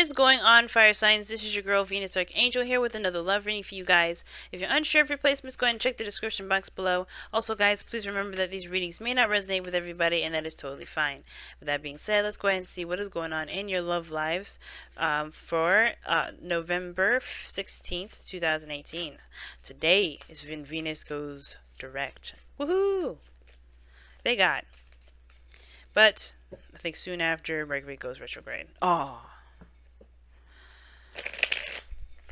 is going on, fire signs? This is your girl Venus Archangel here with another love reading for you guys. If you're unsure of your placements, go ahead and check the description box below. Also guys, please remember that these readings may not resonate with everybody, and that is totally fine. With that being said, let's go ahead and see what is going on in your love lives for November 16th, 2018. Today is when Venus goes direct. Woohoo! They got. But I think soon after, Mercury goes retrograde. Oh,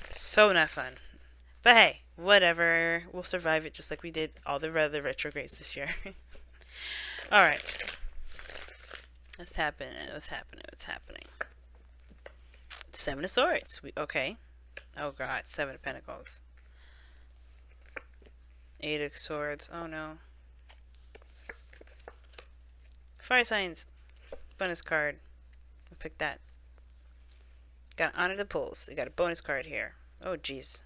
so not fun. But hey, whatever. We'll survive it just like we did all the other retrogrades this year. Alright. What's happening? What's happening? What's happening? Seven of Swords. Okay. Oh god, Seven of Pentacles. Eight of Swords. Oh no. Fire signs. Bonus card. We'll pick that. Got Honor the Pulse. We got a bonus card here. Oh jeez.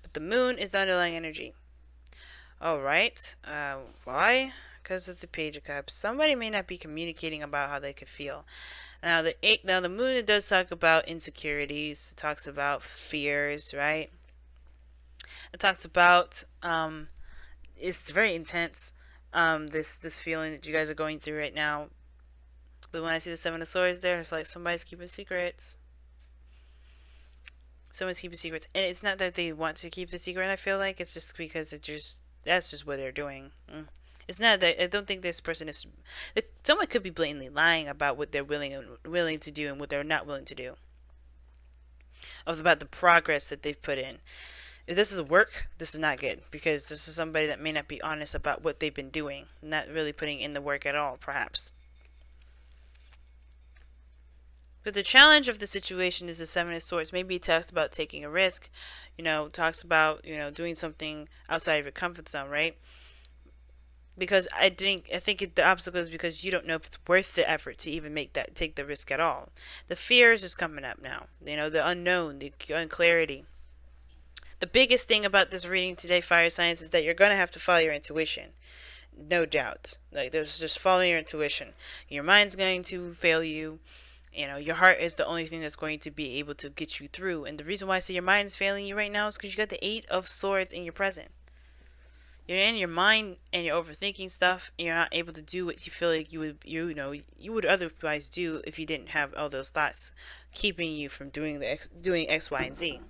But the moon is the underlying energy. Alright. Why? Because of the Page of Cups. Somebody may not be communicating about how they could feel. Now the moon, it does talk about insecurities. It talks about fears, right? It talks about it's very intense. This feeling that you guys are going through right now. But when I see the Seven of Swords there, it's like somebody's keeping secrets. Someone's keeping secrets. And it's not that they want to keep the secret, I feel like. It's just because that's just what they're doing. It's not that, I don't think this person is... Someone could be blatantly lying about what they're willing to do and what they're not willing to do. About the progress that they've put in. If this is work, this is not good. Because this is somebody that may not be honest about what they've been doing. Not really putting in the work at all, perhaps. But the challenge of the situation is the Seven of Swords. Maybe it talks about taking a risk. You know, talks about, you know, doing something outside of your comfort zone, right? Because I think the obstacle is because you don't know if it's worth the effort to even take the risk at all. The fears is coming up now. You know, the unknown, the unclarity. The biggest thing about this reading today, fire signs, is that you're going to have to follow your intuition. No doubt. Like, there's just following your intuition. Your mind's going to fail you. You know, your heart is the only thing that's going to be able to get you through. And the reason why I say your mind is failing you right now is because you got the Eight of Swords in your present. You're in your mind and you're overthinking stuff, and you're not able to do what you feel like you would otherwise do if you didn't have all those thoughts keeping you from doing X, Y, and Z.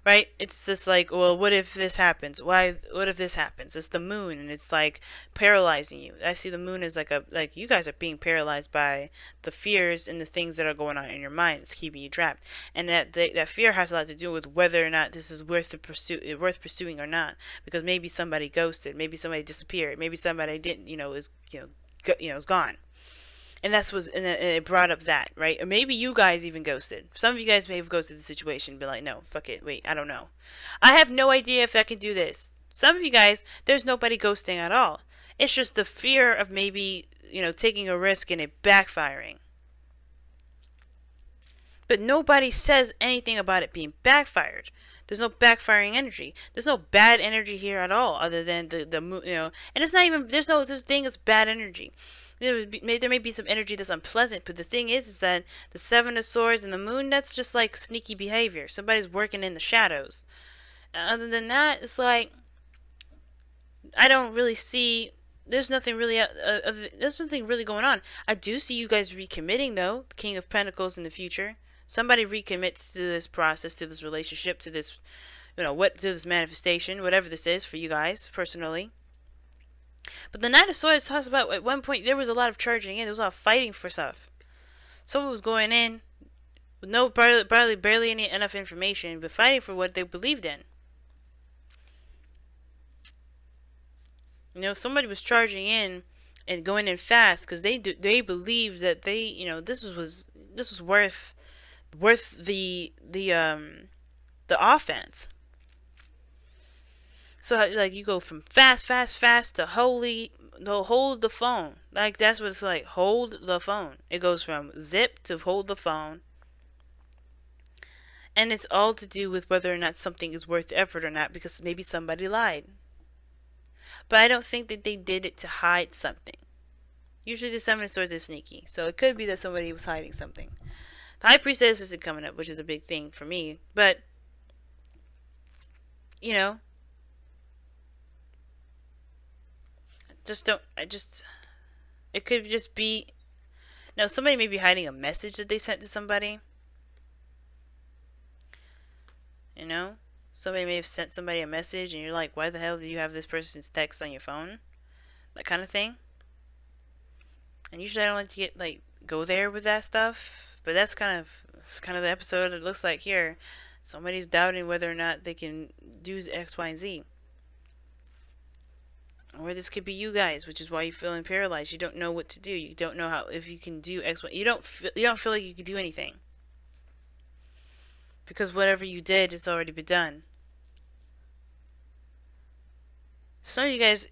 Right? It's just like, well, what if this happens? What if this happens? It's the moon, and it's like paralyzing you. I see the moon as like you guys are being paralyzed by the fears and the things that are going on in your mind. It's keeping you trapped, and that fear has a lot to do with whether or not this is worth pursuing or not. Because maybe somebody ghosted, maybe somebody disappeared, maybe somebody didn't, is gone. And it brought up that, right? Or maybe you guys even ghosted. Some of you guys may have ghosted the situation and been like, no, fuck it, wait, I don't know. I have no idea if I can do this. Some of you guys, there's nobody ghosting at all. It's just the fear of maybe, taking a risk and it backfiring. But nobody says anything about it being backfired. There's no backfiring energy. There's no bad energy here at all, other than the and it's not even, there's no such thing as bad energy. There may be some energy that's unpleasant, but the thing is that the Seven of Swords and the moon, that's just like sneaky behavior. Somebody's working in the shadows. Other than that, it's like, I don't really see, there's nothing really going on. I do see you guys recommitting though, the King of Pentacles in the future. Somebody recommits to this process, to this relationship, to this, to this manifestation, whatever this is for you guys personally. But the Knight of Swords talks about, at one point there was a lot of charging in, there was a lot of fighting for stuff. Someone was going in with barely enough information, but fighting for what they believed in. Somebody was charging in and going in fast because they believed that this was worth the offense. So like you go from fast to hold the phone. Like that's what it's like, hold the phone. It goes from zip to hold the phone. And it's all to do with whether or not something is worth the effort or not, because maybe somebody lied. But I don't think that they did it to hide something. Usually the Seven of Swords is sneaky. So it could be that somebody was hiding something. The High Priestess isn't coming up, which is a big thing for me. But, you know, it could just be, no, somebody may be hiding a message that they sent to somebody. You know? Somebody may have sent somebody a message and you're like, why the hell do you have this person's text on your phone? That kind of thing. And usually I don't like to get, like, go there with that stuff. But that's kind of the episode it looks like here. Somebody's doubting whether or not they can do X, Y, and Z. Or this could be you guys, which is why you're feeling paralyzed. You don't know what to do. You don't know how, if you can do X, Y. You don't feel like you can do anything. Because whatever you did has already been done. Some of you guys,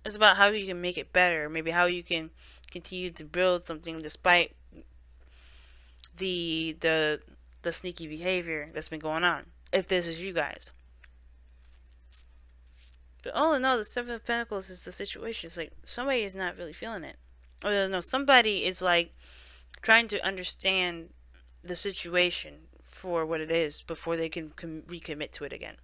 it's about how you can make it better. Maybe how you can continue to build something despite the sneaky behavior that's been going on. If this is you guys. But all in all, the Seven of Pentacles is the situation. It's like somebody is not really feeling it. Or no, somebody is like trying to understand the situation for what it is before they can recommit to it again.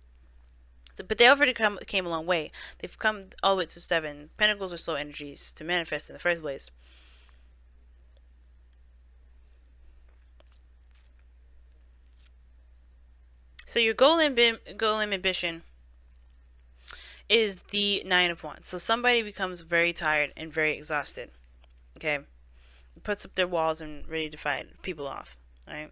So, but they already came a long way. They've come all the way to 7. Pentacles are slow energies to manifest in the first place. So your goal and ambition is the 9 of Wands. So somebody becomes very tired and very exhausted. Okay? Puts up their walls and ready to fight people off. Alright?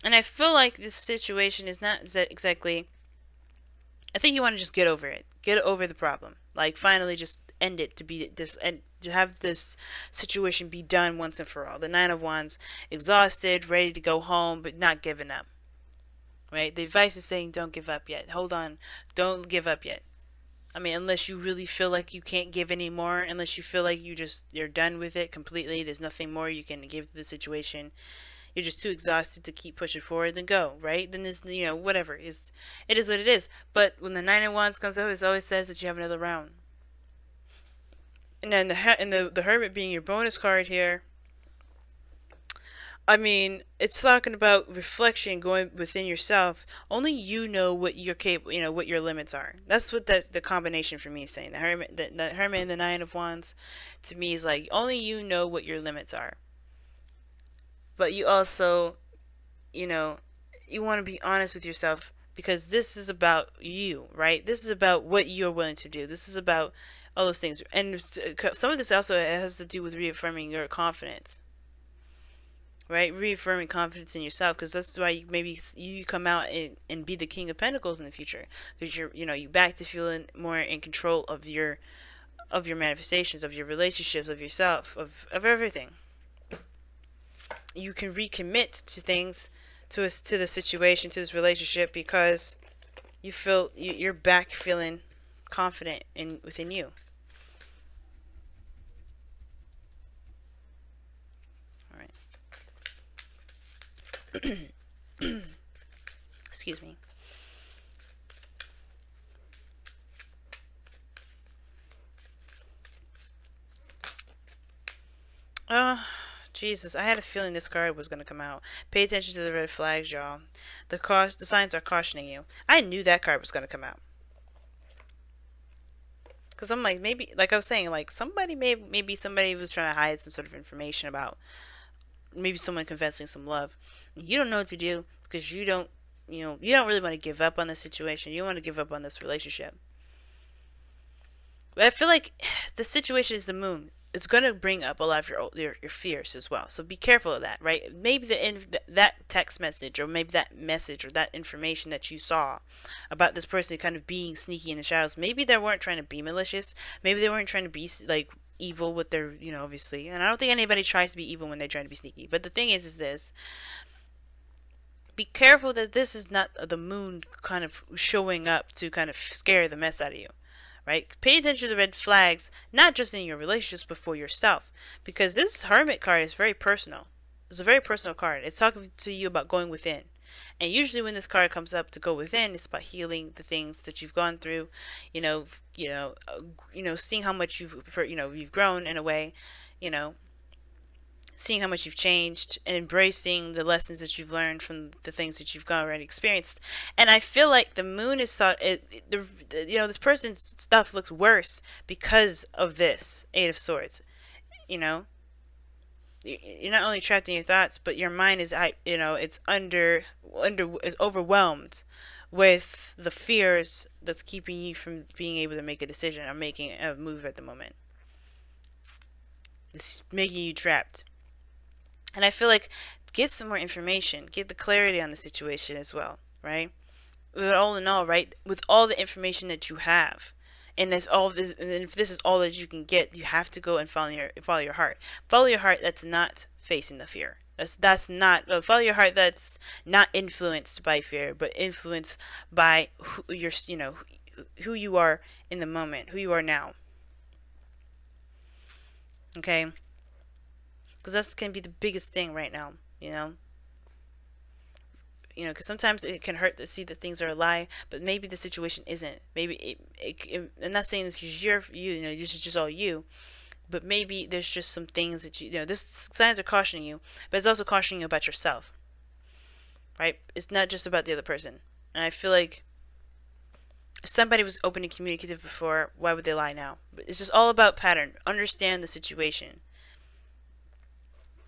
And I feel like this situation is not exactly... I think you want to just get over it. Get over the problem. Like, finally just end it. To have this situation be done once and for all. The 9 of Wands, exhausted, ready to go home, but not giving up. Right? The advice is saying don't give up yet. Hold on. Don't give up yet. I mean, unless you really feel like you can't give anymore. Unless you feel like you're done with it completely. There's nothing more you can give to the situation. You're just too exhausted to keep pushing forward, then go, right? Then there's, you know, whatever. It is what it is. But when the 9 of Wands comes up, it always says that you have another round. And then the Hermit being your bonus card here, I mean, it's talking about reflection, going within yourself. Only you know what you're capable, you know, what your limits are. That's what the combination for me is saying. The Hermit and the 9 of Wands, to me, is like, only you know what your limits are. But you also, you know, you want to be honest with yourself, because this is about you, right? This is about what you're willing to do. This is about all those things. And some of this also has to do with reaffirming your confidence, right? Reaffirming confidence in yourself, because that's why maybe you come out and be the King of Pentacles in the future, because you back to feeling more in control of your manifestations, of your relationships, of yourself, of everything. You can recommit to things, to the situation, to this relationship, because you feel you're back feeling confident within you. All right. Excuse me. Jesus, I had a feeling this card was going to come out. Pay attention to the red flags, y'all. The signs are cautioning you. I knew that card was going to come out. Because I'm like, maybe, like I was saying, like, maybe somebody was trying to hide some sort of information about maybe someone confessing some love. You don't know what to do, because you don't really want to give up on this situation. You don't want to give up on this relationship. But I feel like the situation is the moon. It's going to bring up a lot of your fears as well. So be careful of that, right? Maybe that text message, or maybe that message, or that information that you saw about this person kind of being sneaky in the shadows, maybe they weren't trying to be malicious. Maybe they weren't trying to be, like, evil with their, obviously. And I don't think anybody tries to be evil when they're trying to be sneaky. But the thing is this. Be careful that this is not the moon kind of showing up to kind of scare the mess out of you. Right? Pay attention to the red flags, not just in your relationships, but for yourself. Because this Hermit card is very personal. It's a very personal card. It's talking to you about going within. And usually when this card comes up to go within, it's about healing the things that you've gone through, seeing how much you've grown in a way, you know, seeing how much you've changed and embracing the lessons that you've learned from the things that you've already experienced. And I feel like the moon is this person's stuff looks worse because of this Eight of Swords. You know, you're not only trapped in your thoughts, but your mind is, it's is overwhelmed with the fears that's keeping you from being able to make a decision or making a move at the moment. It's making you trapped. And I feel like get some more information, get the clarity on the situation as well, right? But all in all, right, with all the information that you have, and if this is all that you can get, you have to go and follow your heart. Follow your heart. That's not facing the fear. That's not follow your heart. That's not influenced by fear, but influenced by who you are in the moment, who you are now. Okay. Because that's going to be the biggest thing right now, because sometimes it can hurt to see that things are a lie, but maybe the situation isn't. Maybe I'm not saying this is this is just all you, but maybe there's just some things that this signs are cautioning you, but it's also cautioning you about yourself, right? It's not just about the other person. And I feel like if somebody was open and communicative before, why would they lie now? But it's just all about pattern. Understand the situation.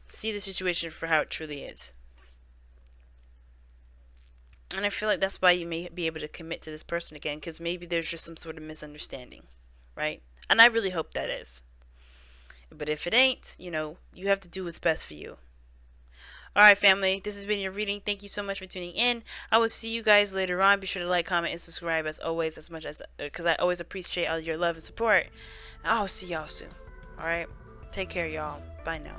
See the situation for how it truly is. And I feel like that's why you may be able to commit to this person again, because maybe there's just some sort of misunderstanding, right? And I really hope that is. But if it ain't, you have to do what's best for you. Alright, family, this has been your reading. Thank you so much for tuning in. I will see you guys later on. Be sure to like, comment, and subscribe as always, because I always appreciate all your love and support. I'll see y'all soon. Alright? Take care, y'all. Bye now.